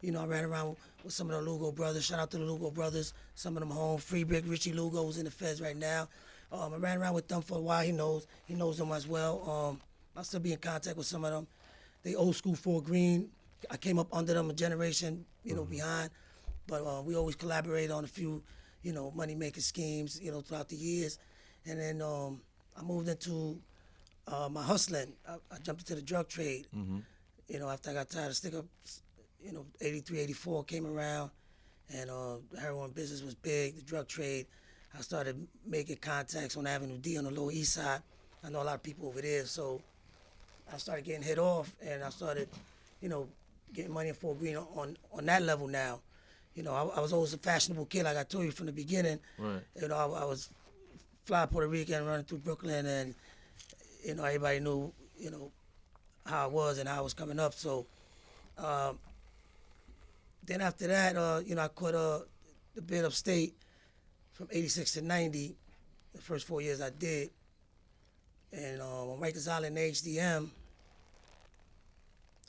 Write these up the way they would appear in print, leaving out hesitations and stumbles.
You know, I ran around with some of the Lugo brothers. Shout out to the Lugo brothers. Some of them home. Free Brick, Richie Lugo was in the feds right now. I ran around with them for a while. He knows them as well. I still be in contact with some of them. They old school for Greene. I came up under them a generation, behind. But we always collaborate on a few, money-making schemes, throughout the years. And then I moved into my hustling. I jumped into the drug trade. After I got tired of stick-ups, 83, 84 came around, and the heroin business was big, the drug trade. I started making contacts on Avenue D on the Lower East Side. I know a lot of people over there, so I started getting hit off, and I started, getting money in Fort Greene on that level now. I was always a fashionable kid, like I told you from the beginning. Right. I was fly Puerto Rican running through Brooklyn, and everybody knew how I was and how I was coming up. So then after that, I caught the bid upstate from '86 to '90. The first 4 years I did, and on Rikers Island HDM,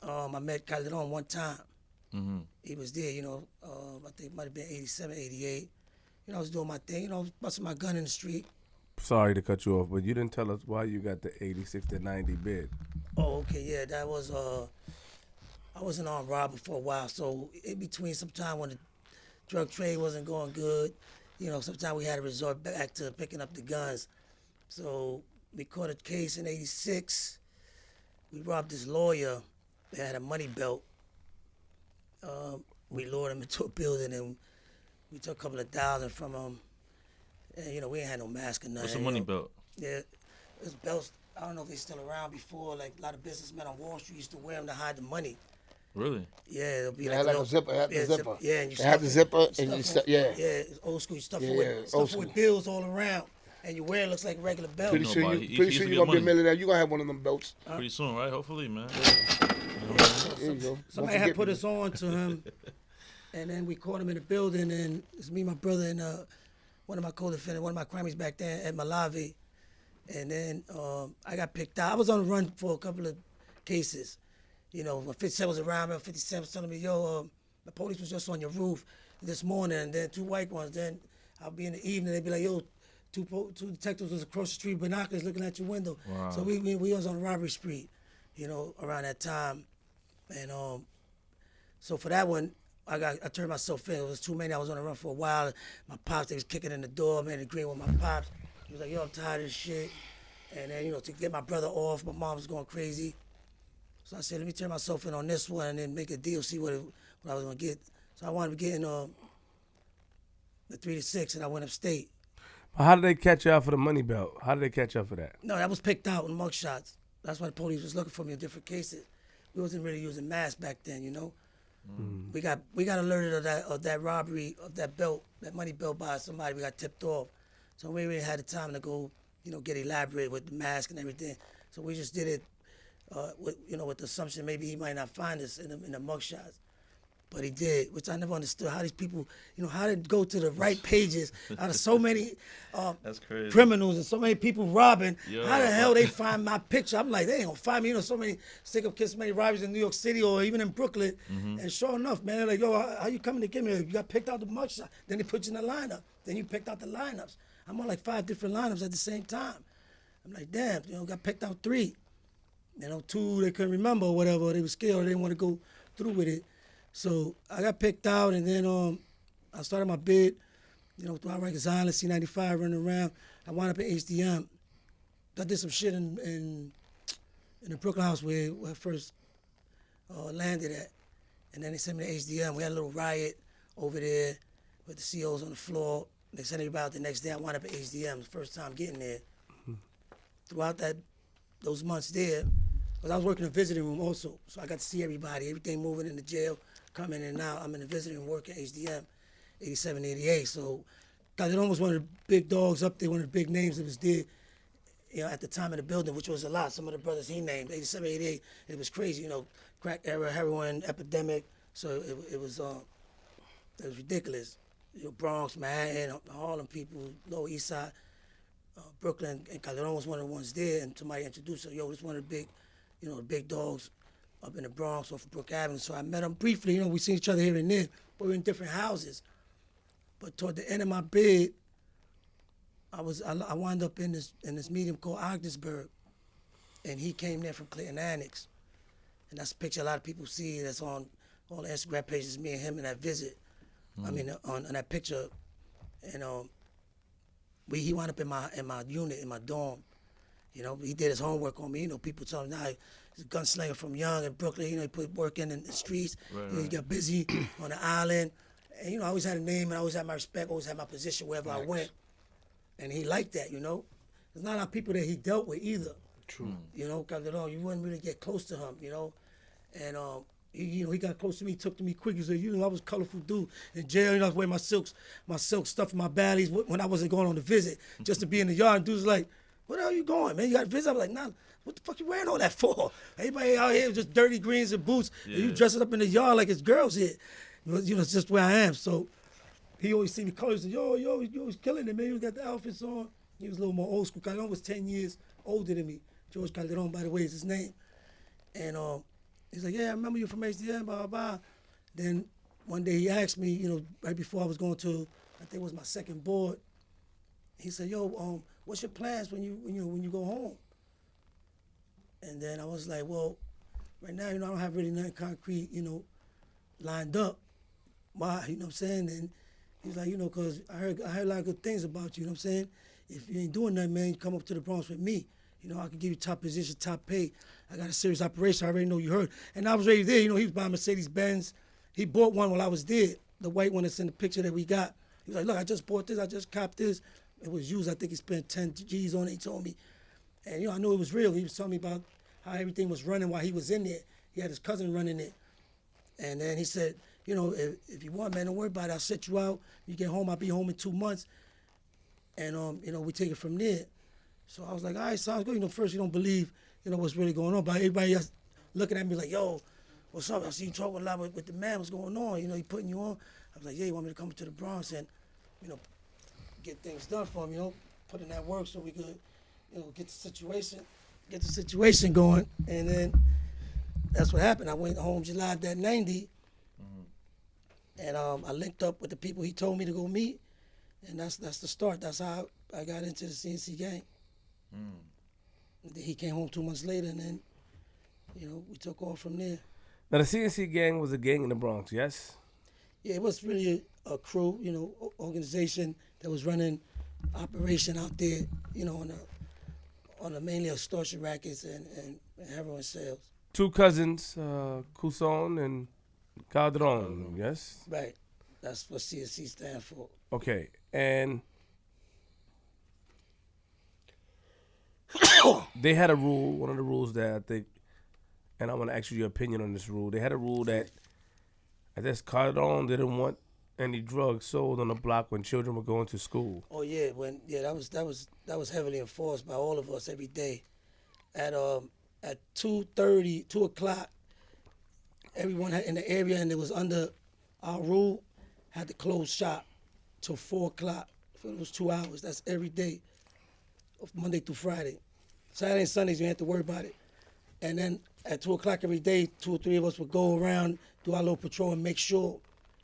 I met Calderon one time. He was there, I think it might have been '87, '88. I was doing my thing, busting my gun in the street. Sorry to cut you off, but you didn't tell us why you got the '86 to '90 bid. Oh, okay, yeah, that was, I was an armed robber for a while, so in between some time when the drug trade wasn't going good, sometimes we had to resort back to picking up the guns. So we caught a case in '86. We robbed this lawyer that had a money belt. We lured him into a building and we took a couple of $1,000 from him. And, we ain't had no mask or nothing. What's a money belt? Yeah, it's belts. I don't know if they're still around before. Like, a lot of businessmen on Wall Street used to wear them to hide the money. Really? Yeah, it'll be It like had like a zipper. It had the zipper. Yeah, and you it had the zipper, and you yeah. yeah. Yeah, it's old school. You stuff Yeah, it with, old stuff it with school. bills all around. And you wear it looks like a regular belt. Pretty No, sure but you, he pretty used sure to you're get gonna be a money. millionaire. You gonna have one of them belts. Pretty soon, right? Hopefully, man. There you go. Somebody Don't had forget put me. us on to him, and then we caught him in the building, and it's me, my brother, and one of my co-defendants, one of my crimies back then, Ed Malavi. And then I got picked out. I was on the run for a couple of cases. When 50 Cent was around me, 50 Cent was telling me, yo, the police was just on your roof this morning, and then two white ones. Then I'll be in the evening, they'd be like, yo, two detectives was across the street, binoculars looking at your window. Wow. So we was on robbery street, around that time. And so for that one, I turned myself in. It was too many. I was on the run for a while. My pops, they was kicking in the door. Man, agreeing with my pops. He was like, yo, I'm tired of this shit. And then, to get my brother off, my mom was going crazy. So I said, let me turn myself in on this one and then make a deal, see what I was going to get. So I wanted to get in the 3 to 6, and I went upstate. How did they catch you out for the money belt? How did they catch you out for that? No, that was picked out in mugshots. That's why the police was looking for me in different cases. We wasn't really using masks back then, We got alerted of that robbery of that belt, that money belt by somebody. We got tipped off. So we really had the time to go, get elaborate with the mask and everything. So we just did it, with the assumption maybe he might not find us in the mugshots. But he did, which I never understood how these people, how they go to the right pages out of so many That's crazy. criminals and so many people robbing. Yo. How the hell they find my picture? I'm like, they ain't gonna find me. So many stick-up kids, so many robberies in New York City or even in Brooklyn. And sure enough, man, they're like, yo, how you coming to get me? You got picked out the mugshot. Then they put you in the lineup. Then you picked out the lineups. I'm on like 5 different lineups at the same time. I'm like, damn, got picked out 3. 2 they couldn't remember or whatever. They were scared or they didn't want to go through with it. So I got picked out, and then I started my bid, throughout Rikers Island, C95, running around. I wound up at HDM. I did some shit in the Brooklyn house where I first landed at. And then they sent me to HDM. We had a little riot over there with the COs on the floor. They sent everybody out the next day. I wound up at HDM, the first time getting there. Throughout those months there, because I was working in a visiting room also, so I got to see everybody, everything moving in the jail, coming in and out. I'm in the visiting room working at HDM, 87, 88. So Calderon was one of the big dogs up there, one of the big names that was there, at the time in the building, which was a lot. Some of the brothers he named, 87, 88, it was crazy, crack era, heroin epidemic. So it was ridiculous. Bronx, Manhattan, Harlem people, Lower East Side, Brooklyn, and Calderon was one of the ones there, and somebody introduced her, yo, this one of the big, the big dogs up in the Bronx off of Brook Avenue. So I met him briefly. You know, we seen each other here and there, but we were in different houses. But toward the end of my bid, I wound up in this medium called Ogdensburg, and he came there from Clinton Annex, and that's a picture a lot of people see that's on all the Instagram pages. Me and him in that visit. I mean, on that picture, and he wound up in my unit in my dorm. You know, he did his homework on me. You know, people tell him now he's a gunslinger from young in Brooklyn. You know, he put work in the streets. Right, You know, he got busy on the island. And, you know, I always had a name and I always had my respect, always had my position wherever I went. And he liked that, you know. There's not a lot of people that he dealt with either. True. You know, Calderon, you wouldn't really get close to him, you know. And, he got close to me, took to me quick. He said, you know, I was a colorful dude. In jail, you know, I was wearing my silk stuff in my baddies when I wasn't going on the visit, just to be in the yard. And dudes like, where the hell you going, man? You got a visit? I'm like, nah, what the fuck you wearing all that for? Everybody out here with just dirty greens and boots, and you dressing up in the yard like it's girls here. You know, it's just where I am. So he always see me colors and yo, you always killing it, man. You got the outfits on. He was a little more old school. Calderon was 10 years older than me. George Calderon, by the way, is his name. And he's like, yeah, I remember you from HDM, blah, blah, blah. Then one day he asked me, you know, right before I was going to, I think it was my second board, he said, yo, what's your plans when you go home? And then I was like, well, right now, you know, I don't have really nothing concrete, you know, lined up. Why? You know what I'm saying? And he's like, you know, because I heard a lot of good things about you, you know what I'm saying? If you ain't doing nothing, man, you come up to the Bronx with me. You know, I can give you top position, top pay. I got a serious operation. I already know you heard. And I was already there. You know, he was buying Mercedes-Benz. He bought one while I was there, the white one that's in the picture that we got. He was like, look, I just bought this. I just copped this. It was used. I think he spent 10 G's on it, he told me. And, you know, I knew it was real. He was telling me about how everything was running while he was in there. He had his cousin running it. And then he said, you know, if you want, man, don't worry about it. I'll set you out. You get home, I'll be home in 2 months. And, you know, we take it from there. So I was like, all right, sounds good. You know, first you don't believe, you know, what's really going on. But everybody else looking at me like, yo, what's up? I see you talking a lot with the man. What's going on? You know, he putting you on. I was like, yeah, you want me to come to the Bronx and, you know, get things done for him, you know, put in that work so we could, you know, get the situation going. And then that's what happened. I went home July of that 90. And I linked up with the people he told me to go meet. And that's the start. That's how I got into the CNC gang. He came home 2 months later, and then, you know, we took off from there. Now, the CNC gang was a gang in the Bronx, yes? Yeah, it was really a crew, you know, organization that was running operation out there, you know, on a mainly extortion rackets and heroin sales. Two cousins, Couson and Calderon, yes? Right. That's what CNC stands for. Okay, and they had a rule, one of the rules that I think, and I want to ask you your opinion on this rule. They had a rule that I guess Calderon didn't want any drugs sold on the block when children were going to school. Oh yeah, that was heavily enforced by all of us every day. At 2:30, 2 o'clock, everyone in the area and it was under our rule had to close shop till 4 o'clock for those 2 hours. That's every day, Monday through Friday. Saturday and Sundays, you didn't have to worry about it. And then at 2 o'clock every day, 2 or 3 of us would go around, do our little patrol and make sure,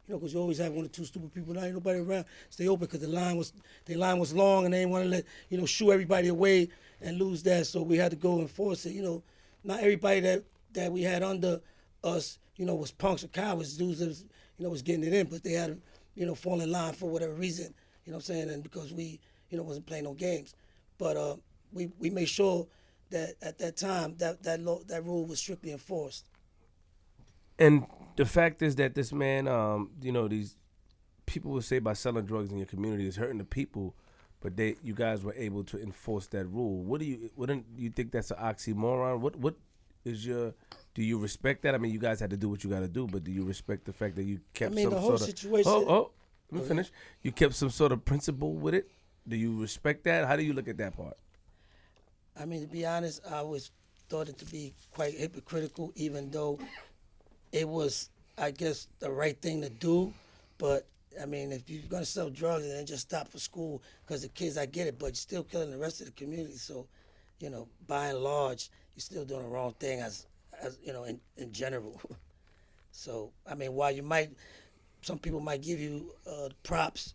you know, because you always have 1 or 2 stupid people, not ain't nobody around, stay open because the line was long and they didn't want to let, you know, shoo everybody away and lose that. So we had to go enforce it. You know, not everybody that we had under us, you know, was punks or cowards, dudes that was, you know, was getting it in, but they had to, you know, fall in line for whatever reason, you know what I'm saying, and because we, you know, wasn't playing no games. But we made sure that at that time that rule was strictly enforced. And the fact is that this man, you know, these people will say by selling drugs in your community is hurting the people, but you guys were able to enforce that rule. Wouldn't you think that's an oxymoron? What is your? Do you respect that? I mean, you guys had to do what you got to do, but do you respect the fact that you kept the whole situation. Let me finish. You kept some sort of principle with it. Do you respect that? How do you look at that part? I mean, to be honest, I always thought it to be quite hypocritical, even though it was, I guess, the right thing to do. But, I mean, if you're going to sell drugs and then just stop for school because the kids, I get it, but you're still killing the rest of the community. So, you know, by and large, you're still doing the wrong thing as as in general. So I mean, while some people might give you props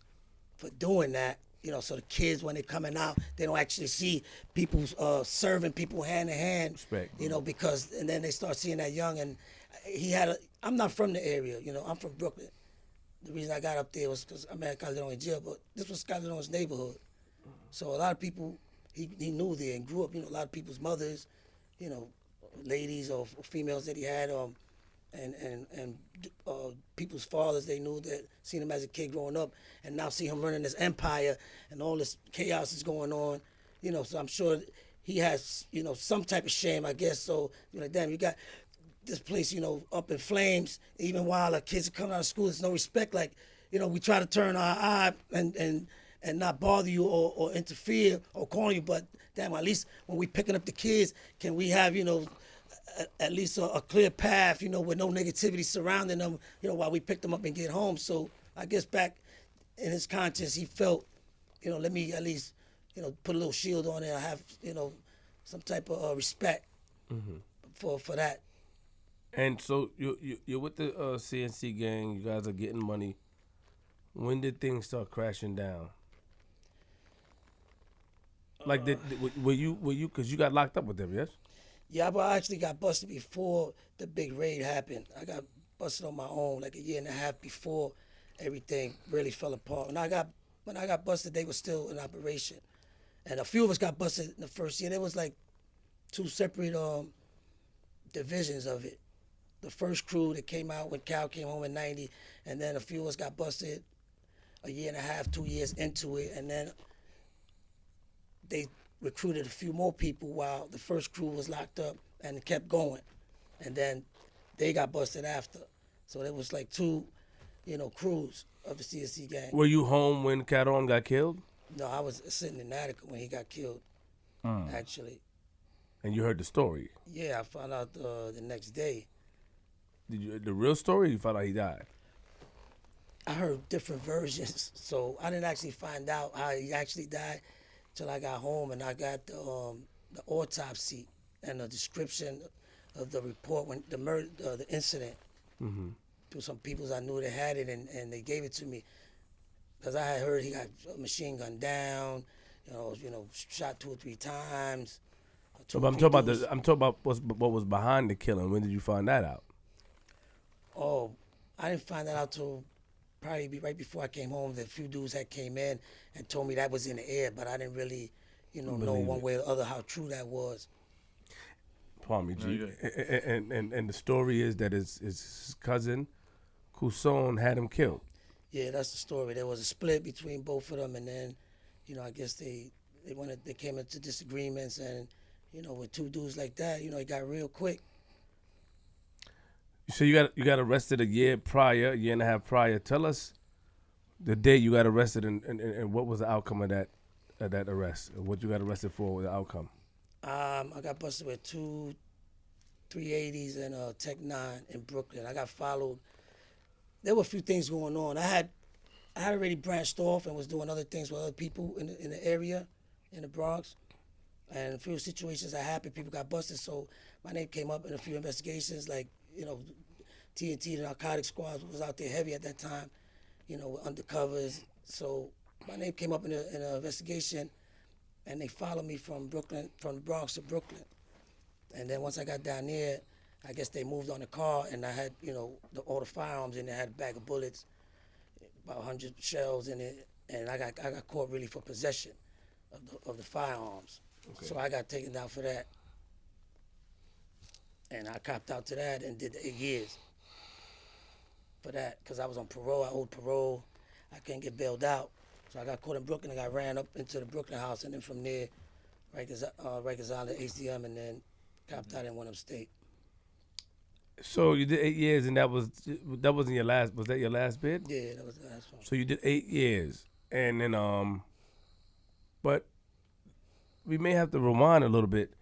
for doing that, so the kids when they're coming out, they don't actually see people serving people hand in hand. Respect. Because and then they start seeing that young and I'm not from the area, I'm from Brooklyn. The reason I got up there was because I'm at Calderon in jail, but this was Calderon's neighborhood. So a lot of people he knew there and grew up, a lot of people's mothers, ladies or females that he had, and people's fathers they knew that seen him as a kid growing up, and now see him running this empire and all this chaos is going on, so I'm sure he has some type of shame, I guess. So damn, you got this place up in flames even while the kids are coming out of school. There's no respect. Like we try to turn our eye and not bother you or interfere or call you, but damn, at least when we picking up the kids, can we have at least a clear path, with no negativity surrounding them, while we pick them up and get home. So I guess back in his conscience, he felt, let me at least, put a little shield on it. I have, some type of respect for that. And so you're with the CNC gang. You guys are getting money. When did things start crashing down? Like, were you? Because you got locked up with them, yes? Yeah, but I actually got busted before the big raid happened. I got busted on my own like a year and a half before everything really fell apart. When I got busted, they were still in operation, and a few of us got busted in the first year. There was like two separate divisions of it. The first crew that came out when Cal came home in '90, and then a few of us got busted a year and a half, 2 years into it, and then they recruited a few more people while the first crew was locked up and kept going. And then they got busted after. So there was like two, crews of the CSC gang. Were you home when Calderon got killed? No, I was sitting in Attica when he got killed, actually. And you heard the story? Yeah, I found out the next day. Did you the real story? Or you found out he died? I heard different versions, so I didn't actually find out how he actually died till I got home and I got the autopsy and the description of the report when the incident. Mm-hmm. Through some people I knew that had it and they gave it to me because I had heard he got a machine gunned down, shot 2 or 3 times. So, but I'm talking about what was behind the killing. When did you find that out? Oh, I didn't find that out till probably right before I came home. The few dudes that came in and told me that was in the air, but I didn't really, know one way or the other how true that was. Pardon me, G. And the story is that his cousin, Couson, had him killed. Yeah, that's the story. There was a split between both of them, and then, I guess they came into disagreements, and, with two dudes like that, it got real quick. So you got arrested a year and a half prior. Tell us the day you got arrested and what was the outcome of that arrest? What you got arrested for was the outcome? I got busted with 2 380s and a Tech 9 in Brooklyn. I got followed. There were a few things going on. I had already branched off and was doing other things with other people in the area, in the Bronx. And a few situations that happened, people got busted. So my name came up in a few investigations, like, TNT, the narcotic squad was out there heavy at that time, with undercovers. So my name came up in an investigation, and they followed me from Brooklyn, from the Bronx to Brooklyn. And then once I got down there, I guess they moved on the car, and I had, all the firearms in there. I had a bag of bullets, about 100 shells in it, and I got caught really for possession of the firearms. Okay. So I got taken down for that. And I copped out to that and did the 8 years for that because I was on parole. I owed parole. I couldn't get bailed out. So I got caught in Brooklyn and I ran up into the Brooklyn house, and then from there, Rikers Island, HCM, and then copped out in one upstate. So you did 8 years, and that wasn't your last. Was that your last bid? Yeah, that was the last one. So you did 8 years, and then but we may have to rewind a little bit.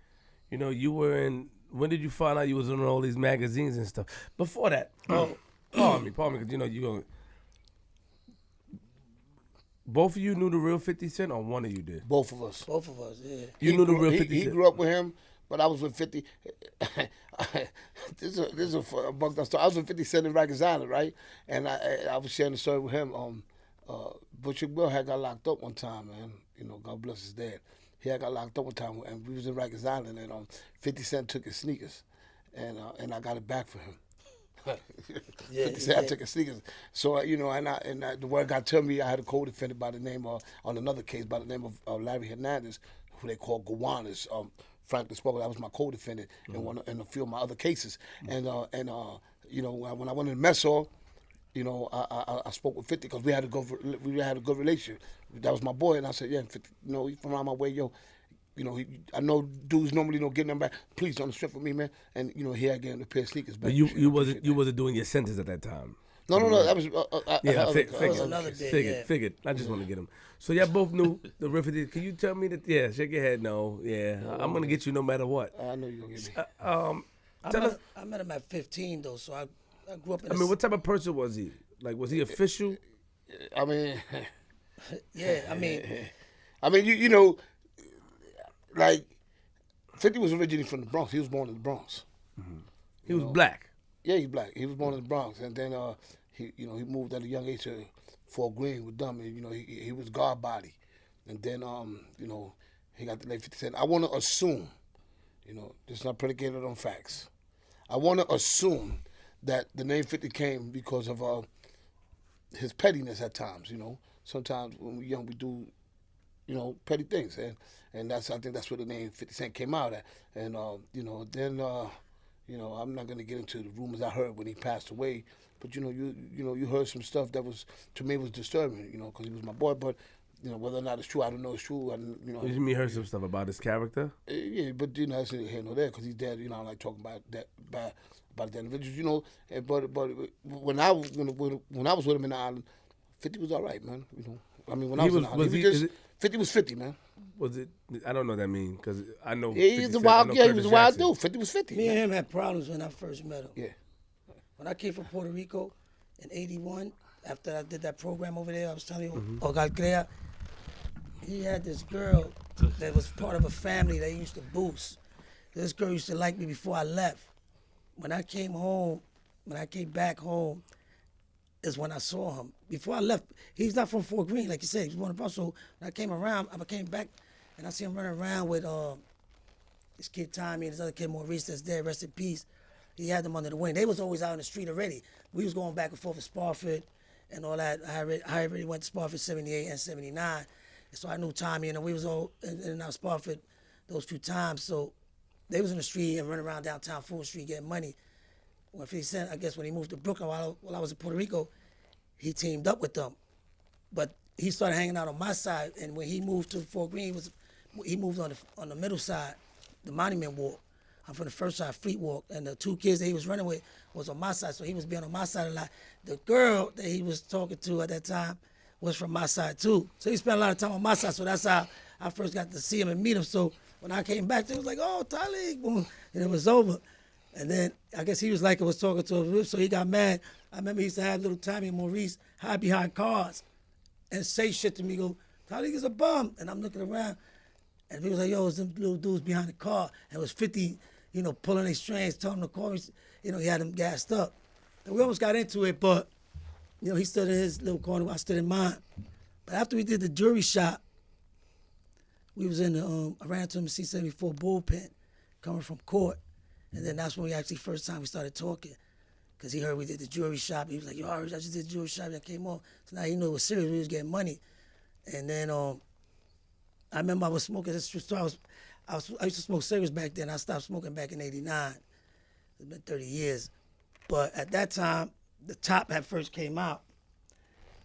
You were in. When did you find out you was in all these magazines and stuff? Before that, pardon me, because you going. Both of you knew the real 50 Cent, or one of you did? Both of us. Both of us, yeah. You knew the real 50 Cent. He grew up with him, But I was with 50. This is a bugged out story. I was with 50 Cent in Rikers Island, right? And I was sharing the story with him. Bushwicks Bill had got locked up one time, man. You know, God bless his dad. He had got locked up one time, and we was in Rikers Island, and 50 Cent took his sneakers, and I got it back for him. 50 Cent, I took his sneakers. So you know, the word got to me. I had a co-defendant by the name of, on another case by the name of Larry Hernandez, who they call Gowanus. Frank spoke. That was my co-defendant in a few of my other cases. And you know, when I went in the mess hall, you know, I spoke with 50 because we had a good relationship. That was my boy, and I said, yeah, 50, you know, he's from around my way, yo. You know, I know dudes normally don't get them back. Please don't strip for me, man. And you know, he had getting a pair of sneakers back. But you wasn't doing your sentence at that time. No. That was Figured. I just want to get him. So y'all both knew the Riffity. Can you tell me that? Yeah, shake your head. No, yeah, I'm gonna get you no matter what. I know you're gonna get me. I met him at 15 though, so I grew up in. I mean, what type of person was he? Like, was he official? I mean, yeah. I mean, you know, like 50 was originally from the Bronx. He was born in the Bronx. Mm-hmm. He was black. Yeah, he's black. He was born in the Bronx, and then he moved at a young age to Fort Greene with them, and you know he was guard body, and then you know he got the name 50 Cent. I want to assume, you know, this is not predicated on facts. I want to assume that the name 50 came because of his pettiness at times. You know, sometimes when we're young we do, you know, petty things, and I think that's where the name 50 Cent came out at, and you know then. You know, I'm not gonna get into the rumors I heard when he passed away, but you know, you heard some stuff that was to me was disturbing. You know, because he was my boy. But you know, whether or not it's true, I don't know it's true. You know, you heard some stuff about his character? Yeah, but you know, that's here nor there because he's dead. You know, I don't like talking about that about the individuals. You know, but when I was with him in the island, 50 was all right, man. You know, I mean, when I was in the island, 50 was 50, man. Was it? I don't know what that means because I know. Yeah, he was a wild. Yeah, he was a wild dude. 50 was 50. Me and him had problems when I first met him. Yeah. When I came from Puerto Rico in '81, after I did that program over there, I was telling you, Hogar Crea, he had this girl that was part of a family that he used to boost. This girl used to like me before I left. When I came back home, is when I saw him. Before I left, he's not from Fort Greene, like you said. He's born in Bronx. So when I came around, I came back, and I see him running around with this kid Tommy and this other kid Maurice that's dead, rest in peace. He had them under the wing. They was always out in the street already. We was going back and forth with Sparford and all that. I already went to Sparford 78 and 79. And so I knew Tommy, and we was all in and out of Sparford those few times. So they was in the street and running around downtown Fulton Street getting money. When 50 Cent, I guess when he moved to Brooklyn while I was in Puerto Rico, he teamed up with them. But he started hanging out on my side, and when he moved to Fort Greene, he moved on the middle side, the Monument Walk. I'm from the first side, Fleet Walk, and the two kids that he was running with was on my side, so he was being on my side a lot. The girl that he was talking to at that time was from my side too. So he spent a lot of time on my side, so that's how I first got to see him and meet him. So when I came back, they was like, oh, Taliek, boom, and it was over. And then I guess he was like I was talking to him, so he got mad. I remember he used to have little Tommy and Maurice hide behind cars and say shit to me, go, Taliek is a bum. And I'm looking around, and he was like, yo, it's them little dudes behind the car. And it was 50, you know, pulling their strings, telling them to call me. You know, he had them gassed up. And we almost got into it, but, you know, he stood in his little corner, I stood in mine. But after we did the jury shot, we was in the, I ran into him in C-74 bullpen, coming from court. And then that's when we actually, first time we started talking. Because he heard we did the jewelry shop. He was like, yo, I just did the jewelry shop. I came on. So now he knew it was serious. We was getting money. And then I remember I was smoking. This true story. I used to smoke cigarettes back then. I stopped smoking back in '89. It's been 30 years. But at that time, the top had first came out.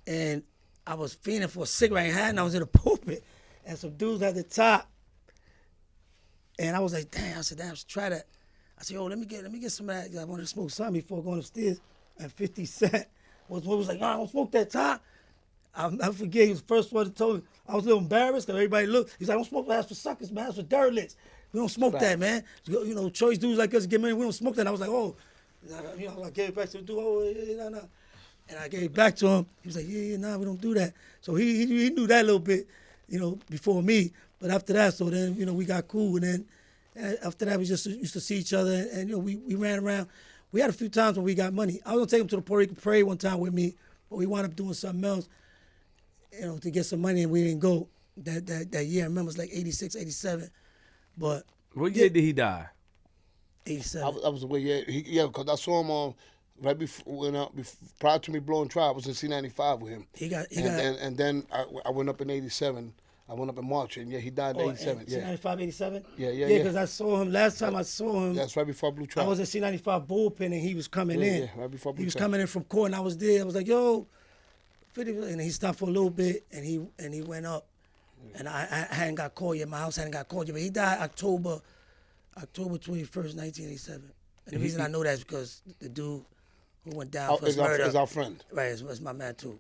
And I was fiending for a cigarette in hand, and I was in the pulpit. And some dudes had the top. And I was like, damn. I said, damn, let's try that. I said, yo, let me get some of that. I wanted to smoke something before going upstairs. And 50 Cent was like, no, I don't smoke that top. I forget, he was the first one that told me. I was a little embarrassed because everybody looked. He's like, I don't smoke that. That's for suckers, man. That's for derelicts. We don't smoke that, man. You know, choice dudes like us get money. We don't smoke that. And I was like, oh. You know, I gave it back to the dude. Oh, yeah, no. And I gave it back to him. He was like, yeah, nah, we don't do that. So he knew that a little bit, you know, before me. But after that, so then, you know, we got cool. And then And after that, we just used to see each other, and you know, we ran around. We had a few times when we got money. I was gonna take him to the Puerto Rican parade one time with me, but we wound up doing something else, you know, to get some money, and we didn't go that year. I remember it was like 86, 87, but What year did he die? 87. I was away, because I saw him right before, prior to me blowing trial. I was in C95 with him. And then I went up in 87. I went up in March, and he died in 87. Yeah. C95, 87? Yeah. Because I saw him, last time I saw him. That's right before I blew trial. I was at C95 bullpen, and he was coming in. Yeah, right before I blew He was trial. coming in from court, and I was there. I was like, yo, 50, and he stopped for a little bit, and he went up. And I hadn't got called yet. My house hadn't got called yet. But he died October 21st, 1987. And the reason I know that is because the dude who went down for his murder is our friend. Right, it's my man too.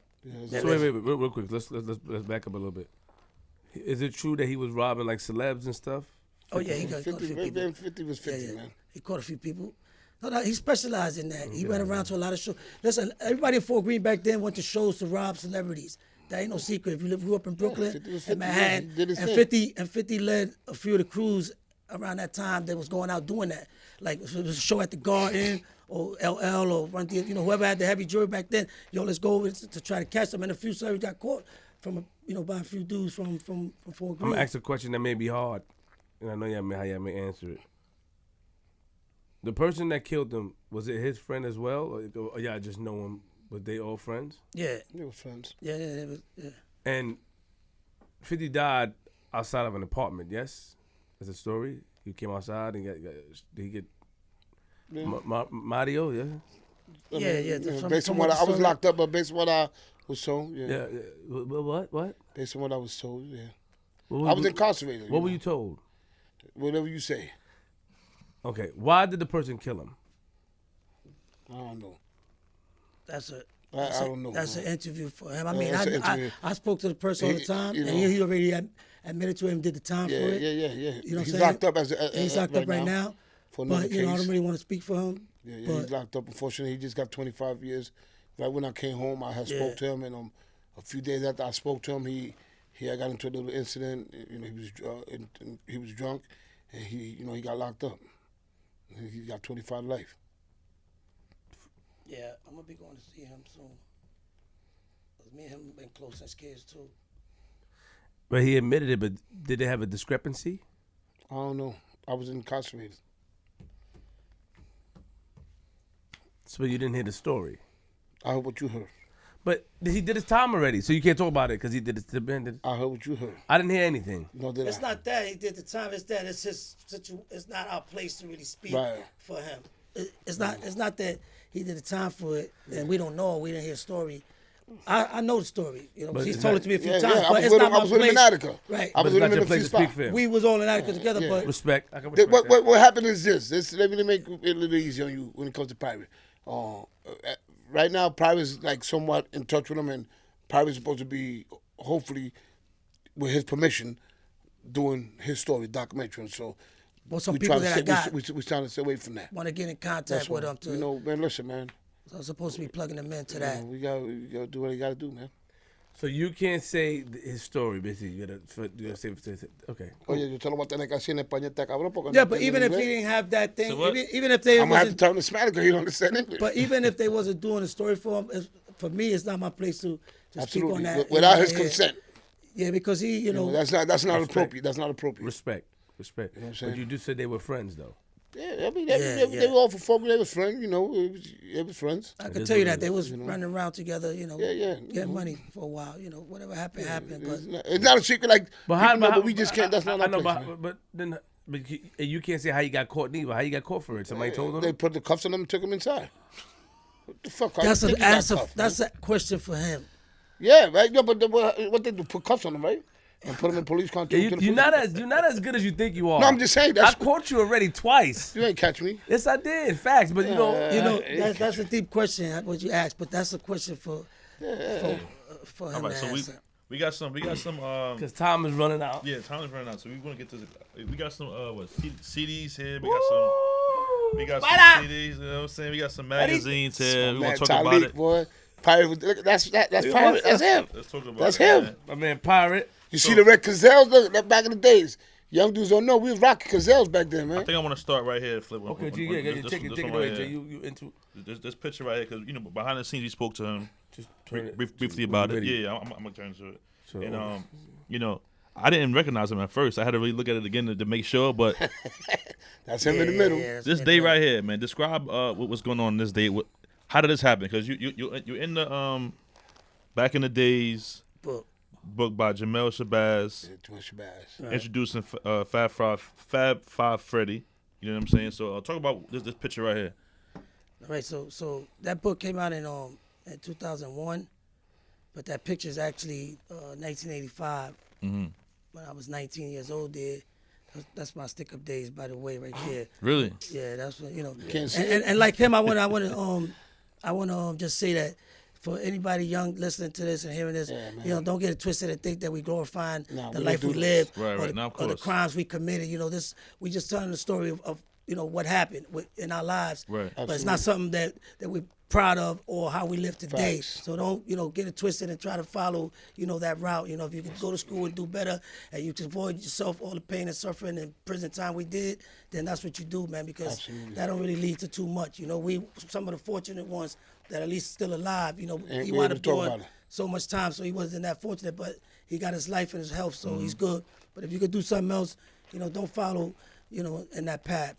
So wait, real quick. Let's back up a little bit. Is it true that he was robbing like celebs and stuff? Oh yeah, he caught a few people. 50 was 50, Yeah. man. He caught a few people. No, he specialized in that. He went around to a lot of shows. Listen, everybody in Fort Greene back then went to shows to rob celebrities. That ain't no secret. If you grew up in Brooklyn 50 was and 50, Manhattan, he did his and thing. 50 led a few of the crews around that time that was going out doing that. Like if it was a show at the Garden or LL or Run DMC, whoever had the heavy jury back then. Yo, let's go over to try to catch them. And a few celebrities got caught from by a few dudes from Fort Greene. I'm gonna ask a question that may be hard, and I know how y'all may answer it. The person that killed him, was it his friend as well, or y'all just know him? But they all friends? Yeah. They were friends. Yeah, they was, yeah. And 50 died outside of an apartment, yes? That's a story? He came outside and did he get Mario, yeah? Yeah. Based on what I was locked up, but based on what I was told, Yeah. What? Based on what I was told, yeah. What I was incarcerated. What were you told? Whatever you say. Okay. Why did the person kill him? I don't know. I don't know. That's an interview for him. I Yeah, mean, that's an interview. I spoke to the person all the time, you know. and he already admitted to him, did the time for it. Yeah. You know what I'm He's saying? locked up He's locked up right now. For another But case. I don't really want to speak for him. Yeah, but he's locked up. Unfortunately, he just got 25 years. Right when I came home, I had spoke to him, and a few days after I spoke to him, he had got into a little incident. He was drunk, and he got locked up. He got 25 life. Yeah, I'm gonna be going to see him soon. 'Cause me and him been close as kids too. But he admitted it, but did they have a discrepancy? I don't know. I was incarcerated. So you didn't hear the story? I heard what you heard. But he did his time already, so you can't talk about it because he did his abandoned. I heard what you heard. I didn't hear anything. No, did It's I? not that he did the time. It's that it's his It's not our place to really speak Right. for him. It's not that he did the time for it and we don't know. We didn't hear the story. I know the story. But He's it's told not- it to me a few Yeah, times. yeah. But it's not my I was with him in place. Attica. Right. I But was it's with not him in your a place few to speak spots. for him. We was all in Attica together, yeah. but Respect. I can respect that. What happened is this. Let me make it a little easier on you when it comes to Pirate. Right now, Pirate's like somewhat in touch with him, and Pirate's supposed to be, hopefully, with his permission, doing his story, documentary. And so, well, some we people trying that to I got we trying to stay away from that. want to get in contact That's with what, him to. man. Listen, man. So I'm supposed to be plugging them into that. We gotta do what you gotta do, man. So you can't say his story, basically. You gotta say. Okay. Oye, yo te lo voy a tener que decir en español, está cabrón, porque Yeah, no but entiendo even if he inglés. didn't have that thing, So what? even if they I'm gonna have to wasn't, tell him in Spanish because he don't understand English. but even if they wasn't doing a story for him, for me, it's not my place to speak on Absolutely, that. without his Yeah. consent. Yeah, because he, You know, that's not Respect. appropriate. That's not appropriate. Respect. know what I'm But saying? you just said they were friends, though. Yeah, I mean, Yeah, they were all for folk. They were friends, They were friends. I It can is tell you what that it they is, was running around together, Yeah. getting money for a while, whatever happened, happened. But It's not a secret like But people know, but we just can't. That's not I our know, place. man. but then you can't say how you got caught neither. How you got caught for it? Somebody told They him. put the cuffs on him and took him inside. What the fuck? that's I a think he got that's a cuffed, that's man. a question for him. Yeah, right. No, but what they do? Put cuffs on him, right? And put him in police contact. Yeah, you're not as good as you think you are. No, I'm just saying. I caught you already twice. You ain't catch me. Yes, I did. Facts, but That's a deep question what you asked, but that's a question for him All right, to so answer. we got some because time is running out. yeah, time is running out. So we want to get to we got some CDs here. We got some CDs, you know what I'm saying? We got some magazines here. We want to talk about Taliek, it. boy. Pirate. Look, that's Pirate. That's him. Let's talk about That's it. him. Man. My man, Pirate. You see the red gazelles? Look, that back in the days. Young dudes don't know. We was rocking Gazelles back then, man. I think I want to start right here, Flip. Okay, G, yeah, take it one away, right Jay. here. You into This picture right here, because you know behind the scenes, we spoke to him just turn it briefly about it. ready. Yeah, I'm gonna turn to it. So, And you know, I didn't recognize him at first. I had to really look at it again to make sure. But That's him in the middle. Yeah, this day right here, man. Describe what's going on this day. How did this happen? Because you in the back in the days book by Jamel Shabazz. Shabazz. Introducing Fab Five Freddy. You know what I'm saying? So talk about this picture right here. All right, so that book came out in 2001, but that picture is actually 1985. Mm-hmm. When I was 19 years old there. That's my stick-up days, by the way, right there. Really? Yeah, that's what, you know. Can't see it. And like him, I want to just say that for anybody young listening to this and hearing this, you know, don't get it twisted and think that we glorifying the life we lived or the crimes we committed. You know, we just telling the story of you know what happened in our lives. Right. But it's not something that we're proud of or how we live today. Facts. So don't, you know, get it twisted and try to follow, you know, that route. You know, if you can go to school and do better and you can avoid yourself all the pain and suffering and prison time we did, then that's what you do, man, because that don't really lead to too much. You know, we some of the fortunate ones that at least still alive, you know, And he we wound able up to talk doing about it. so much time, so he wasn't that fortunate, but he got his life and his health, so he's good. But if you could do something else, you know, don't follow, you know, in that path.